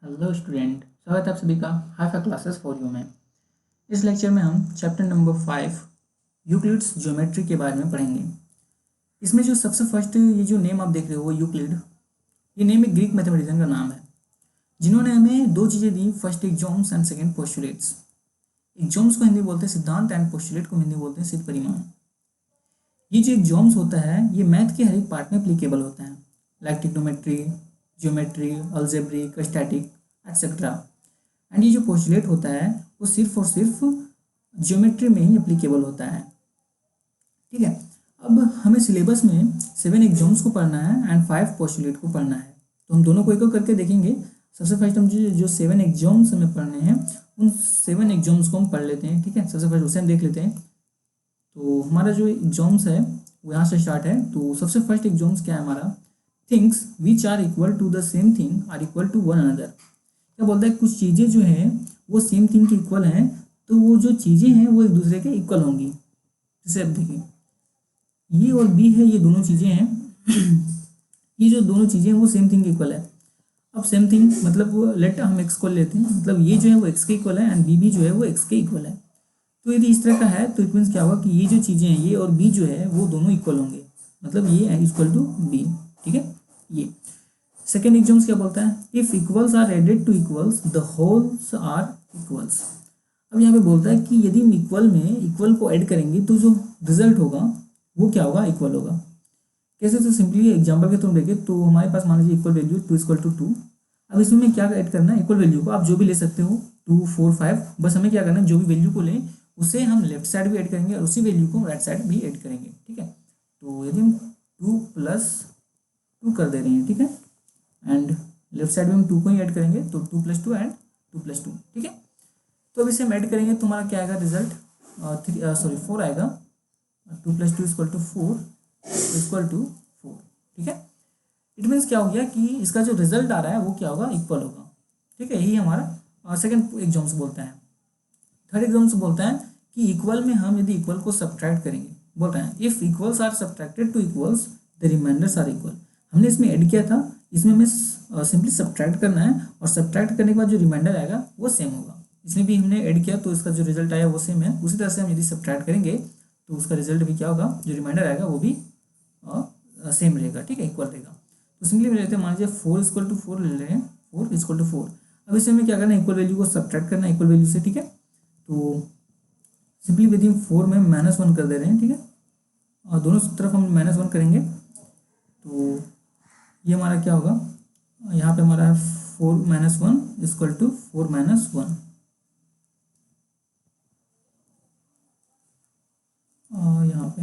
Hello student, स्वागत है आप सभी का hi fi classes for you में। इस लेक्चर में हम चैप्टर नंबर 5 यूक्लिड्स ज्योमेट्री के बारे में पढ़ेंगे। इसमें जो सबसे फर्स्ट ये जो नेम आप देख रहे हो वो यूक्लिड, ये नेम एक ग्रीक मैथमेटिशियन का नाम है जिन्होंने हमें दो चीज़ें दी, फर्स्ट एक्सॉम्स एंड सेकंड पोस्टुलेट्स। एक्सॉम्स को हिंदी बोलते हैं सिद्धांत एंड पोस्टुलेट को हिंदी बोलते हैं सिद्ध परिमाण। ये जो एक्सॉम्स होता है ये मैथ के हर एक पार्ट में एप्लीकेबल होता है, like trigonometry, geometry, algebraic, static etcetera. And ये जो पोस्टुलेट होता है वो सिर्फ और सिर्फ ज्योमेट्री में ही एप्लीकेबल होता है। ठीक है, अब हमें सिलेबस में 7 एग्जाम्स को पढ़ना है एंड 5 पोस्टुलेट को पढ़ना है, तो हम दोनों को एक करके देखेंगे। सबसे फर्स्ट हम जो 7 एग्जाम्स हमें पढ़ने हैं उन 7 एग्जाम्स को हम पढ़ लेते हैं। ठीक है, सबसे फर्स्ट उसे हम देख लेते हैं। तो हमारा जो एग्जाम्स है वो यहाँ से स्टार्ट है। तो सबसे फर्स्ट एग्जाम्स क्या है हमारा, things which are equal to the same thing are equal to one another. क्या बोलता है, कुछ चीज़ें जो हैं वो सेम थिंग के इक्वल हैं, तो वो जो चीज़ें हैं वो एक दूसरे के इक्वल होंगी। जैसे अब देखिए ये और बी है, ये दोनों चीज़ें हैं ये जो दोनों चीज़ें हैं वो सेम थिंग के इक्वल है। अब सेम थिंग मतलब वो लेट हम एक्स को लेते हैं, मतलब ये जो है वो एक्स के इक्वल है एंड बी भी जो है वो एक्स के इक्वल है। तो यदि इस तरह का है तो इट मीन्स क्या होगा कि ये जो चीज़ें हैं ये और बी जो है वो दोनों इक्वल होंगे, मतलब ये इक्वल टू बी। ठीक है, ये सेकेंड एग्जाम्स क्या बोलता है, if equals are added to equals the wholes are equals. अब यहाँ पे बोलता है कि यदि हम इक्वल में इक्वल को ऐड करेंगे तो जो रिजल्ट होगा वो क्या होगा, इक्वल होगा। कैसे, तो सिंपली एग्जाम्पल के थ्रू देखें तो हमारे पास मान लीजिए इक्वल वैल्यू 2 = 2। अब इसमें मैं क्या ऐड करना है, इक्वल वैल्यू को आप जो भी ले सकते हो 2, 4, 5, बस हमें क्या करना है जो भी वैल्यू को लें उसे हम लेफ्ट साइड भी ऐड करेंगे और उसी वैल्यू को राइट साइड भी ऐड करेंगे। ठीक है, तो यदि हम 2 + 2 कर दे रहे हैं, ठीक है, एंड लेफ्ट साइड में हम 2 को ही ऐड करेंगे तो 2 + 2 एंड 2 + 2। ठीक है, तो अब इसे हम ऐड करेंगे तो हमारा क्या आएगा रिजल्ट, 4 आएगा। 2 + 2 = 4 = 4। ठीक है, इट मीन्स क्या हो गया कि इसका जो रिजल्ट आ रहा है वो क्या होगा, इक्वल होगा। ठीक है, यही हमारा सेकंड एग्जाम्स बोलता है। थर्ड एग्जाम्स बोलता है कि इक्वल में हम यदि इक्वल को सब्ट्रैक्ट करेंगे, बोल रहे हैं if equals are subtracted to equals the reminders are equal. हमने इसमें ऐड किया था, इसमें हमें सिंपली सब्ट्रैक्ट करना है और सब्ट्रैक्ट करने के बाद जो रिमाइंडर आएगा वो सेम होगा। इसमें भी हमने ऐड किया तो इसका जो रिजल्ट आया वो सेम है। उसी तरह से हम यदि सब्ट्रैक्ट करेंगे तो उसका रिजल्ट भी क्या होगा, जो रिमाइंडर आएगा वो भी सेम रहेगा। ठीक है, इक्वल रहेगा। तो सिंपली ले लेते हैं, मान लीजिए 4 = 4 ले रहे हैं, 4 = 4। अब इसे हमें क्या करना है, इक्वल वैल्यू को सब्ट्रैक्ट करना है इक्वल वैल्यू से। ठीक है, तो सिंपली विद इन 4 में -1 कर दे रहे हैं। ठीक है, और दोनों तरफ हम -1 करेंगे तो ये हमारा क्या होगा, यहाँ पे हमारा है 4 - 1 = 4 - 1। यहाँ पे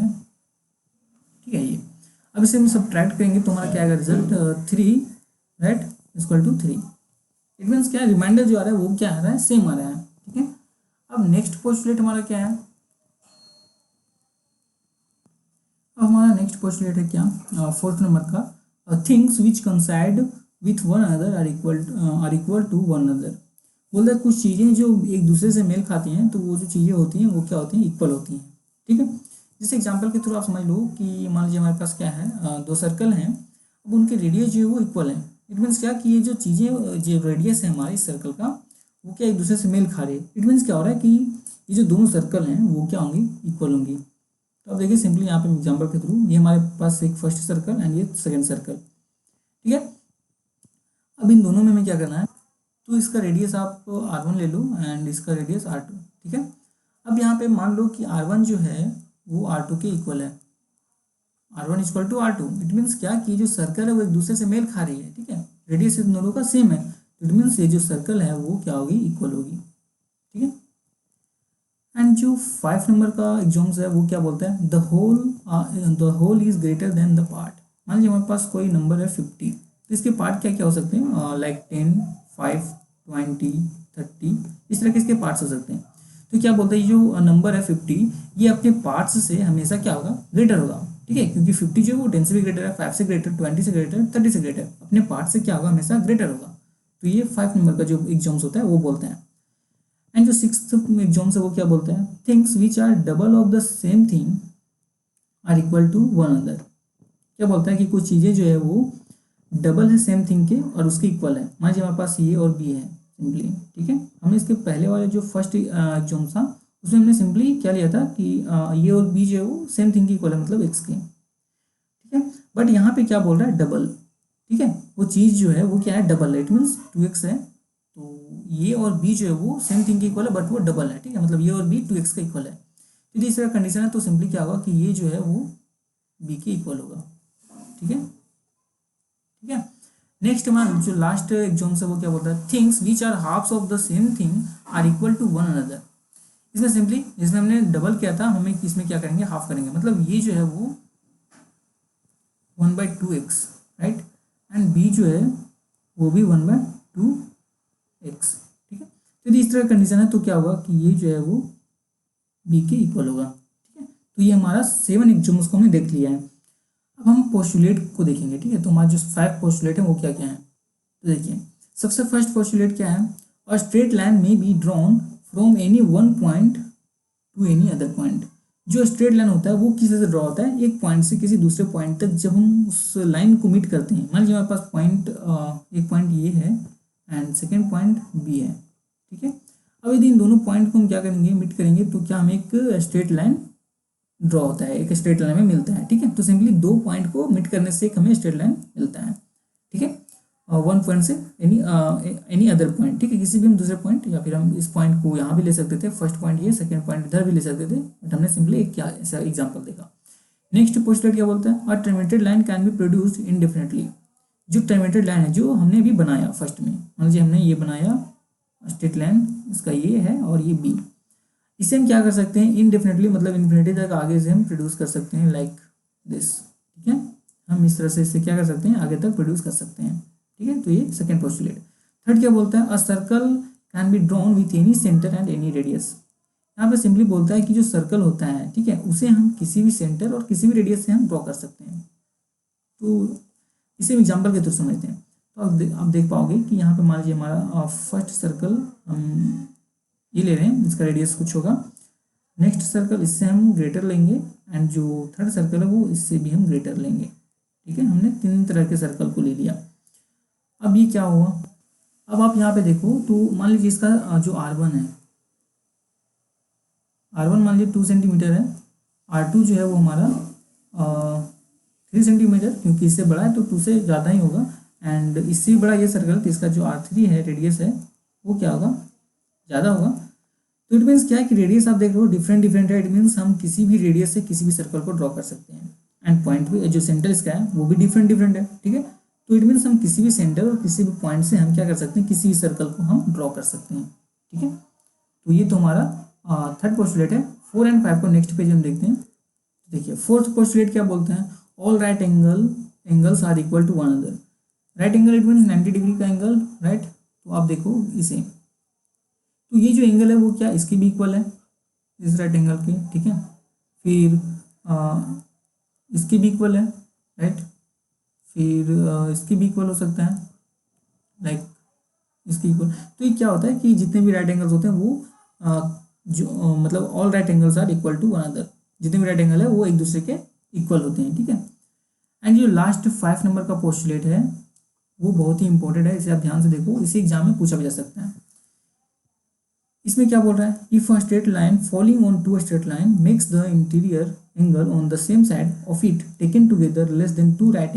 ठीक है, ये अब इसे हम सब्ट्रैक्ट करेंगे तो हमारा क्या आएगा रिजल्ट, 3 राइट = 3। इट मीन्स क्या है, रिमाइंडर जो आ रहा है वो क्या आ रहा है, सेम आ रहा है। ठीक है, अब नेक्स्ट पोस्टुलेट हमारा क्या है, अब हमारा नेक्स्ट पोस्टुलेट है क्या, 4th नंबर का, things which coincide with one another are equal to one another. बोलता है कुछ चीज़ें जो एक दूसरे से मेल खाती हैं तो वो जो चीज़ें होती हैं वो क्या होती हैं, इक्वल होती हैं। ठीक है, जिस एग्जांपल के थ्रू आप समझ लो कि मान लीजिए हमारे पास क्या है, 2 सर्कल हैं, अब उनके रेडियस जो है वो इक्वल है। इट मीन्स क्या कि ये जो चीज़ें जो रेडियस है हमारे इस सर्कल का वो क्या एक दूसरे से मेल खा रही है। इट मीन्स क्या हो रहा है कि ये जो दोनों सर्कल हैं वो क्या होंगी, इक्वल होंगी। तो अब देखिए सिंपली यहाँ पे एग्जांपल के थ्रू, ये हमारे पास एक फर्स्ट सर्कल एंड ये सेकंड सर्कल। ठीक है, अब इन दोनों में हमें क्या करना है, तो इसका रेडियस आप R1 ले लो एंड इसका रेडियस R2। ठीक है, अब यहाँ पे मान लो कि R1 जो है वो R2 के इक्वल है, R1 = R2। इट मीन्स क्या कि जो सर्कल है वो एक दूसरे से मेल खा रही है। ठीक है, रेडियस इन दोनों का सेम है, इट मीन्स ये जो सर्कल है वो क्या होगी, इक्वल होगी। ठीक है, एंड जो 5 नंबर का एग्जाम्स है वो क्या बोलता है, the whole is greater than the part. मान लीजिए हमारे पास कोई नंबर है 50, तो इसके पार्ट क्या क्या हो सकते हैं, लाइक 10, 5, 20, 30, इस तरह के इसके पार्ट्स हो सकते हैं। तो क्या बोलते हैं, जो नंबर है 50 ये अपने पार्ट्स से हमेशा क्या होगा, ग्रेटर होगा। ठीक है, क्योंकि 50 जो है वो 10 से भी ग्रेटर है, 5 से ग्रेटर, 20 से ग्रेटर, 30 से ग्रेटर, अपने पार्ट से क्या होगा, हमेशा ग्रेटर होगा। तो ये 5 नंबर का जो एग्जाम्स होता है वो बोलते हैं। एंड जो 6th एग्जाम्स है वो क्या बोलते हैं, things which are double of the same thing are equal to one another. क्या बोलता है कि कुछ चीज़ें जो है वो डबल है सेम थिंग के और उसके इक्वल है। मान लीजिए हमारे पास ये और बी है सिंपली, ठीक है। हमने इसके पहले वाले जो फर्स्ट एग्जाम था उसमें हमने सिंपली क्या लिया था कि ये और बी जो है वो सेम थिंग के इक्वल है, मतलब एक्स के, ठीक है। बट यहाँ पे क्या बोल रहा है, डबल, ठीक है। वो चीज़ जो है वो क्या है, डबल है, इट मीन्स 2x है। तो ये और बी जो है वो सेम थिंग के इक्वल है बट वो डबल है, ठीक है। मतलब ये और बी 2x का इक्वल है। यदि इस तरह कंडीशन है तो सिंपली क्या होगा कि ये जो है वो बी के इक्वल होगा, ठीक है, ठीक है। नेक्स्ट वन जो लास्ट एग्जाम से वो क्या बोलता है, things which are halves of the same thing are equal to one another. इसमें सिंपली इसमें हमने डबल किया था, हमें इसमें क्या करेंगे, हाफ करेंगे। मतलब ये जो है वो 1/2x, राइट, एंड बी जो है वो भी 1/2x, ठीक है। तो यदि इस तरह कंडीशन है तो क्या होगा कि ये जो है वो बी के इक्वल होगा, ठीक है। तो ये हमारा 7 एग्जाम्स को हमने देख लिया है। अब हम पोस्टुलेट को देखेंगे, ठीक है। तो हमारे जो 5 पोस्टुलेट है वो क्या क्या है, तो देखिए सबसे फर्स्ट पोस्टुलेट क्या है, और स्ट्रेट लाइन में be drawn from any one point two any other point. जो स्ट्रेट लाइन होता है वो किसी से ड्रॉ होता है, एक पॉइंट से किसी दूसरे पॉइंट तक। जब हम उस लाइन को मीट करते हैं, मान लीजिए हमारे पास पॉइंट एक पॉइंट ये है एंड सेकेंड पॉइंट बी है, ठीक है। अब यदि इन दोनों पॉइंट को हम क्या करेंगे, मीट करेंगे, तो क्या हमें एक स्ट्रेट लाइन ड्रॉ होता है, एक स्ट्रेट लाइन में मिलता है, ठीक है। तो सिंपली दो पॉइंट को मीट करने से एक हमें स्ट्रेट लाइन मिलता है, ठीक है। वन पॉइंट से एनी अदर पॉइंट, ठीक है, किसी भी हम दूसरे पॉइंट, या फिर हम इस पॉइंट को यहाँ भी ले सकते थे, फर्स्ट पॉइंट ये, सेकंड पॉइंट इधर भी ले सकते थे, बट हमने सिंपली एक क्या ऐसा एग्जांपल देखा। नेक्स्ट पोस्टुलेट क्या बोलता है, a terminated line can be produced indefinitely. जो टर्मिनेटेड लाइन है जो हमने अभी बनाया फर्स्ट में, मान लीजिए हमने ये बनाया स्ट्रेट लाइन, इसका ये है और ये बी, इसे हम क्या कर सकते हैं, इनडेफिनेटली, मतलब इन्फिनिटी तक आगे से हम प्रोड्यूस कर सकते हैं, लाइक दिस, ठीक है। हम इस तरह से इसे क्या कर सकते हैं, आगे तक प्रोड्यूस कर सकते हैं, ठीक है। तो ये सेकंड पोस्टुलेट। थर्ड क्या बोलता है, a circle can be drawn with any centre and any radius. यहाँ पे सिंपली बोलता है कि जो सर्कल होता है, ठीक है, उसे हम किसी भी सेंटर और किसी भी रेडियस से हम ड्रॉ कर सकते हैं। तो इसे एग्जाम्पल के थ्रू समझते हैं। तो आप देख पाओगे कि यहाँ पे मान लीजिए हमारा फर्स्ट सर्कल हम ये ले रहे हैं, इसका रेडियस कुछ होगा। नेक्स्ट सर्कल इससे हम ग्रेटर लेंगे एंड जो थर्ड सर्कल है वो इससे भी हम ग्रेटर लेंगे, ठीक है। हमने 3 तरह के सर्कल को ले लिया। अब ये क्या हुआ, अब आप यहाँ पे देखो तो मान लीजिए इसका जो R1 है, R1 मान लीजिए 2 सेंटीमीटर है, R2 जो है वो हमारा 3 सेंटीमीटर, क्योंकि इससे बड़ा है तो 2 से ज़्यादा ही होगा, एंड इससे भी बड़ा ये सर्कल, तो इसका जो R3 है रेडियस है वो क्या होगा, ज़्यादा होगा। तो इट मीन्स क्या है कि रेडियस आप देख रहे हो डिफरेंट डिफरेंट है, इट मीन्स हम किसी भी रेडियस से किसी भी सर्कल को ड्रॉ कर सकते हैं, एंड पॉइंट भी जो सेंटर इसका है वो भी डिफरेंट डिफरेंट है, ठीक है। तो इट मीन्स हम किसी भी सेंटर और किसी भी पॉइंट से हम क्या कर सकते हैं, किसी भी सर्कल को हम ड्रॉ कर सकते हैं, ठीक है। तो ये तो हमारा थर्ड पोस्टुलेट है। 4 एंड 5 को नेक्स्ट पेज हम देखते हैं। देखिए फोर्थ पोस्टुलेट क्या बोलते हैं, all right angles are equal to one another. Right angle it means 90 degree का एंगल, राइट। तो आप देखो इसे, तो ये जो एंगल है वो क्या इसके भी इक्वल है, इस राइट एंगल के, ठीक है। फिर इसके भी इक्वल है, राइट। फिर इसके भी इक्वल हो सकता है, लाइक इसके इक्वल। तो ये क्या होता है कि जितने भी राइट एंगल्स होते हैं वो मतलब all right angles are equal to one other. जितने भी राइट एंगल है वो एक दूसरे के इक्वल होते हैं, ठीक है। एंड जो लास्ट 5 नंबर का पोस्टुलेट है वो बहुत ही इंपॉर्टेंट है, इसे आप ध्यान से देखो, इसे एग्जाम में पूछा भी जा सकता है। इसमें क्या बोल रहा है, if a straight line falling on to a straight line makes the interior angle on the same side of it taken together less than 2 right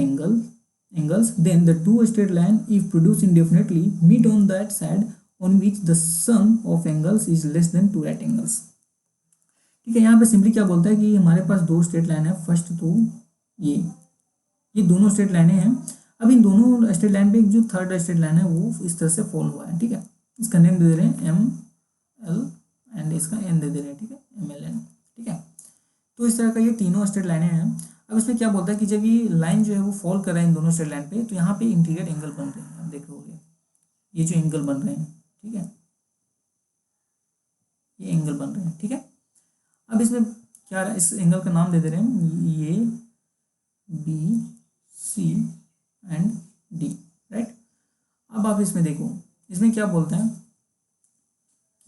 angles, then the two straight line if produced indefinitely meet on that side on which the sum of angles is less than 2 right angles, ठीक है। यहाँ पे simply क्या बोलता है कि हमारे पास 2 straight line है, फर्स्ट तो ये दोनों स्ट्रेट लाइनें हैं। अब इन दोनों स्ट्रेट लाइन पे जो थर्ड स्ट्रेट लाइन है वो इस तरह से फॉल हुआ है, ठीक है। इसका नेम दे दे रहे हैं ML एंड इसका N दे दे रहे हैं, ठीक है, MLN, ठीक है। तो इस तरह का ये तीनों स्ट्रेट लाइनें हैं। अब इसमें क्या बोलता है कि जब ये लाइन जो है वो फॉल कर रहा है इन दोनों स्ट्रेट लाइन पे, तो यहाँ पे इंटीरियर एंगल बन रहे हैं, आप देख रहे होगे ये जो एंगल बन रहे हैं, ठीक है, ये एंगल बन रहे हैं, ठीक है। अब इसमें क्या रहा है, इस एंगल का नाम दे दे रहे हैं ये BC एंड D, राइट। अब आप इसमें देखो, इसमें क्या बोलते हैं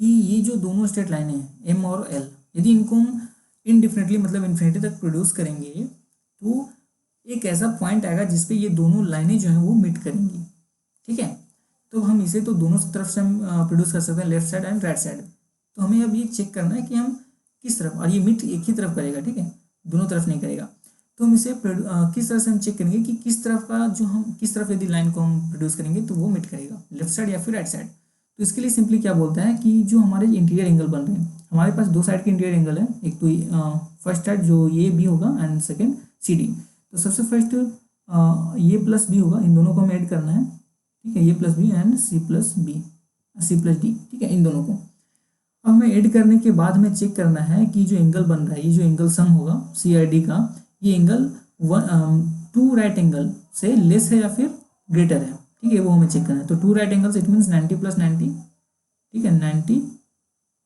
कि ये जो दोनों स्ट्रेट लाइनें हैं M और L, यदि इनको हम इनडिफिनिटली मतलब इन्फिनिटी तक प्रोड्यूस करेंगे तो एक ऐसा पॉइंट आएगा जिसपे ये दोनों लाइनें जो हैं वो मीट करेंगी, ठीक है। तो हम इसे तो दोनों तरफ से हम प्रोड्यूस कर सकते हैं, left side and right side. तो हमें अब ये चेक करना है कि हम किस तरफ, और ये मीट एक ही तरफ करेगा, ठीक है, दोनों तरफ नहीं करेगा। तो हम इसे किस तरह से हम चेक करेंगे कि किस तरफ का जो हम किस तरफ यदि लाइन को हम प्रोड्यूस करेंगे तो वो मीट करेगा, लेफ्ट साइड या फिर राइट साइड। तो इसके लिए सिंपली क्या बोलता है कि जो हमारे इंटीरियर एंगल बन रहे हैं, हमारे पास दो साइड के इंटीरियर एंगल है, एक तो फर्स्ट साइड जो ये बी होगा एंड सेकेंड सी डी। तो सबसे फर्स्ट ये प्लस बी होगा, इन दोनों को हमें ऐड करना है, ठीक है, ये plus B and C plus B, C plus D, ठीक है, इन दोनों को अब हमें ऐड करने के बाद हमें चेक करना है कि जो एंगल बन रहा है, ये जो एंगल सम होगा सी आई डी का, ये एंगल टू राइट एंगल से लेस है या फिर ग्रेटर है, ठीक है, वो हमें चेक करना है। तो two right angles it means 90 plus 90, ठीक है, 90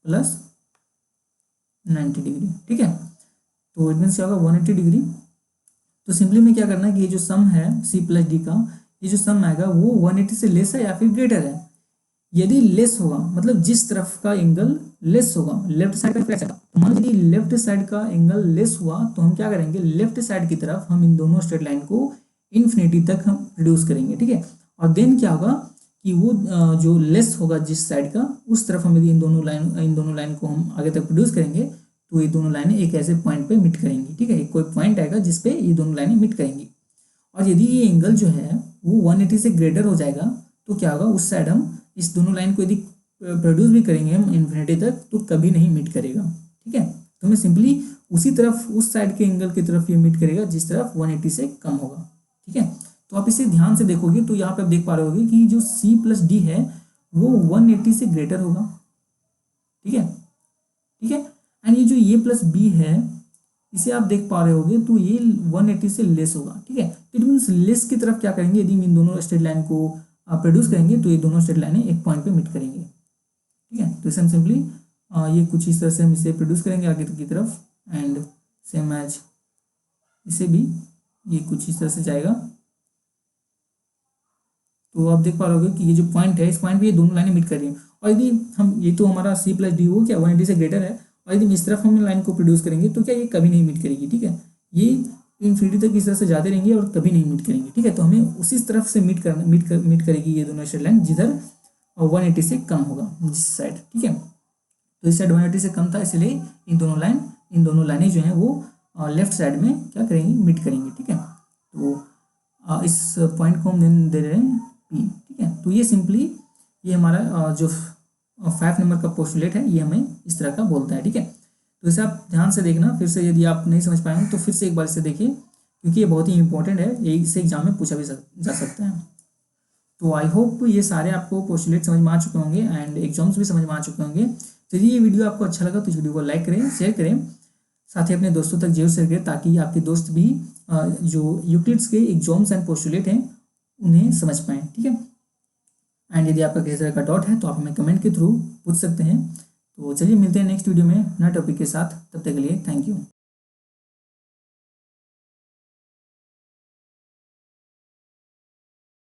प्लस 90 डिग्री, ठीक है। तो इट मीन्स क्या होगा 180 डिग्री। तो सिंपली में क्या करना है कि ये जो सम है सी प्लस डी का, ये जो सम आएगा वो 180 से लेस है या फिर ग्रेटर है। यदि लेस होगा मतलब जिस तरफ का एंगल लेस होगा, लेफ्ट साइड का, तो मान लीजिए लेफ्ट साइड का एंगल लेस हुआ तो हम क्या करेंगे, लेफ्ट साइड की तरफ हम इन दोनों स्ट्रेट लाइन को इन्फिनिटी तक हम रिड्यूस करेंगे, ठीक है। और देन क्या होगा कि वो जो लेस होगा जिस साइड का, उस तरफ हम यदि इन दोनों लाइन को हम आगे तक प्रोड्यूस करेंगे तो ये दोनों लाइनें एक ऐसे पॉइंट पे मिट करेंगी, ठीक है, कोई पॉइंट आएगा जिसपे ये दोनों लाइनें मिट करेंगी। और यदि ये एंगल जो है वो 180 से ग्रेटर हो जाएगा तो क्या होगा, उस साइड हम इस दोनों लाइन को यदि प्रोड्यूस भी करेंगे हम इन्फिनिटी तक तो कभी नहीं मीट करेगा, ठीक है। तो हमें सिंपली उसी तरफ, उस साइड के एंगल की तरफ ये मीट करेगा जिस तरफ 180 से कम होगा, ठीक है। तो आप इसे ध्यान से देखोगे तो यहाँ पे आप देख पा रहे होगे कि जो सी प्लस डी है वो 180 से ग्रेटर होगा, ठीक है, ठीक है। एंड ये जो ए प्लस बी है इसे आप देख पा रहे होगे तो ये 180 से लेस होगा, ठीक है। इट मीन्स लेस की तरफ क्या करेंगे, यदि इन दोनों स्ट्रेट लाइन को प्रोड्यूस करेंगे तो ये दोनों स्ट्रेट लाइनें एक पॉइंट पे मीट करेंगे, ठीक है। तो इसे हम सिंपली ये कुछ इस तरह से हम इसे प्रोड्यूस करेंगे आगे की तरफ, एंड सेम एज इसे भी ये कुछ इस तरह से जाएगा। तो आप देख पा रहे होगे कि ये जो पॉइंट है, इस पॉइंट पे ये दोनों लाइनें मीट कर रही हैं। और यदि हम, ये तो हमारा सी प्लस डी हो क्या 180 से ग्रेटर है, और यदि इस तरफ हम लाइन को प्रोड्यूस करेंगे तो क्या ये कभी नहीं मीट करेगी, ठीक है, ये इन्फिनिटी तक इस तरह से जाते रहेंगे और कभी नहीं मीट करेंगे, ठीक है। तो हमें उसी तरफ से मीट करेगी ये दोनों स्ट्रेट लाइन जिधर 180 से कम होगा जिस साइड, ठीक है। तो इस साइड 180 से कम था, इसलिए इन दोनों लाइनें जो हैं वो लेफ्ट साइड में क्या करेंगी, मीट करेंगी, ठीक है। तो इस पॉइंट को हम दे रहे हैं पी, ठीक है। तो ये सिंपली ये हमारा जो 5 नंबर का पोस्टुलेट है ये हमें इस तरह का बोलता है, ठीक है। तो इसे आप ध्यान से देखना, फिर से यदि आप नहीं समझ पाए तो फिर से एक बार इसे देखिए क्योंकि ये बहुत ही इंपॉर्टेंट है, ये इसे एग्जाम में पूछा भी जा सकता है। तो आई होप ये सारे आपको पोस्टुलेट समझ में आ चुके होंगे एंड एग्जाम्स भी समझ में आ चुके होंगे। तो यदि ये वीडियो आपको अच्छा लगा तो इस वीडियो को लाइक करें, शेयर करें, साथ ही अपने दोस्तों तक जरूर शेयर करें ताकि आपके दोस्त भी जो यूक्लिड्स के एग्जाम्स एंड पोस्टुलेट हैं उन्हें समझ पाएँ, ठीक है। एंड यदि आपका किसी तरह का डाउट है तो आप हमें कमेंट के थ्रू पूछ सकते हैं। तो चलिए मिलते हैं नेक्स्ट वीडियो में नए टॉपिक के साथ, तब तक के लिए थैंक यू।